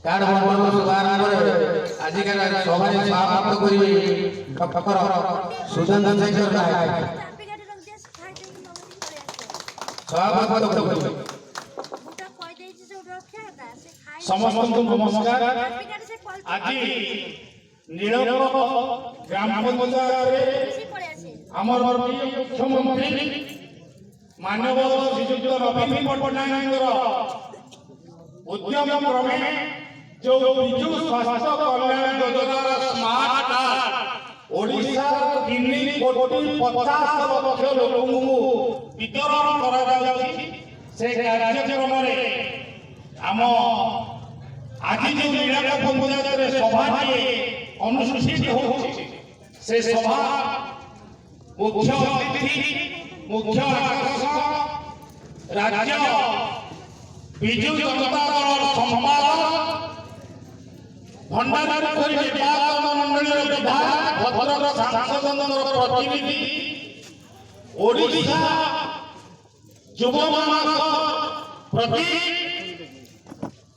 Card बंटन शुभारंभ आजिकल सभा समाप्त करी डॉक्टर सुदर्शन शेखर नायक सभापति करी समस्त नमस्कार। आज नीलम ग्राम पंचायत आमर मुख्यमंत्री मानव श्रीयुक्त नवीन पट्टनायक उद्यम क्रमे जो विजु स्वास्थ्य कल्याण योजना स्मार्ट कार्ड ओडिशा 3,50,00,000 लोक वितरण करा से कार्यक्रम आम आज जो नीलम पंचायत सभा अनुष्ठित हो से सभा मुख्य अतिथि मुख्य आकर्षक राज्य विजु जनता दल संपादक भंडारी निर्वाचन मंडल विधायक भद्रक सांसद प्रतिनिधि ओडिशा युव प्रति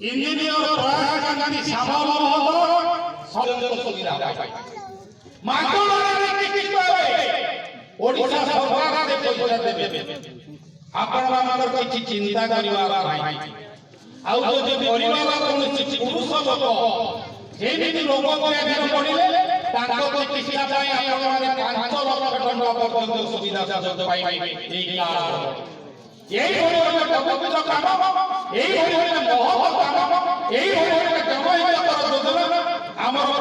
इंजीनियर प्रयास गांधी श्यामल ओडिशा सरकार देवे आपण किसी चिंता करवा आउ जो परिवार कौन पुरुष लोक जेमती लोक पड़े चिकित्सा 5 लाख टंका पर्यंत सुविधा सुजोग पाइबे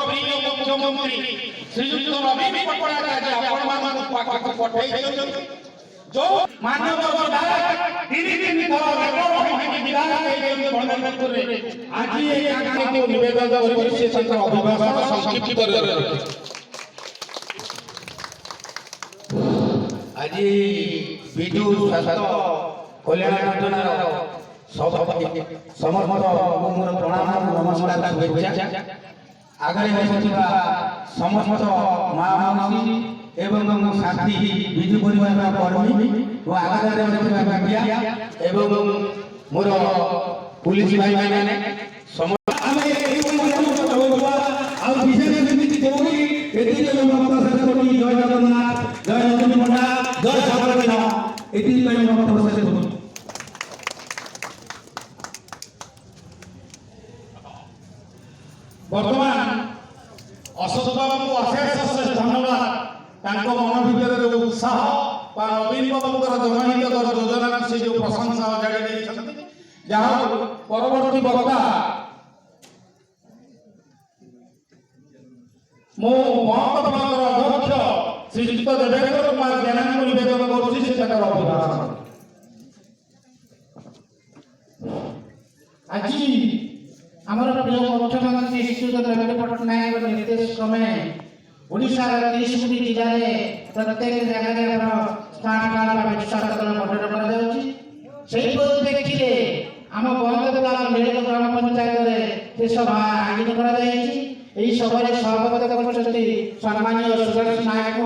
प्रिय मुख्यमंत्री श्रीयुक्त नवीन पट्टनायक पठे जो मानव आज निवेदन अभिभाषण संक्षिप्त आज विजु स्वास्थ्य कल्याण योजना सभापति समस्त मोर प्रणाम नमस्कार शुभेच्छा आगे समस्त माँ मौसी एवं साथी विजु परिवार कर्मी और आगे एवं मोर पुलिस भाई मैंने बर्तमान अशोक बाबू को अशेष धन्यवाद मन भर जो उत्साह नवीन बाबू जनहित योजना से जो प्रशंसा जगह जहाँ परवर्ती वक्ता मो अध्यक्ष श्रीयुक्त देवेंद्र कुमार जेना निवेदन कर आज आमर प्रिय मुख्यमंत्री श्रीयुक्त नवीन पट्टनायक निर्देश क्रमे ओडिशा 30 जिले में प्रत्येक जगह स्मार्ट कार्ड विश्वास बंटन कर आम बंद नीलम ग्राम पंचायत सभा आयोजन कर सभा सभापति सम्मानीय सुदर्शन नायक।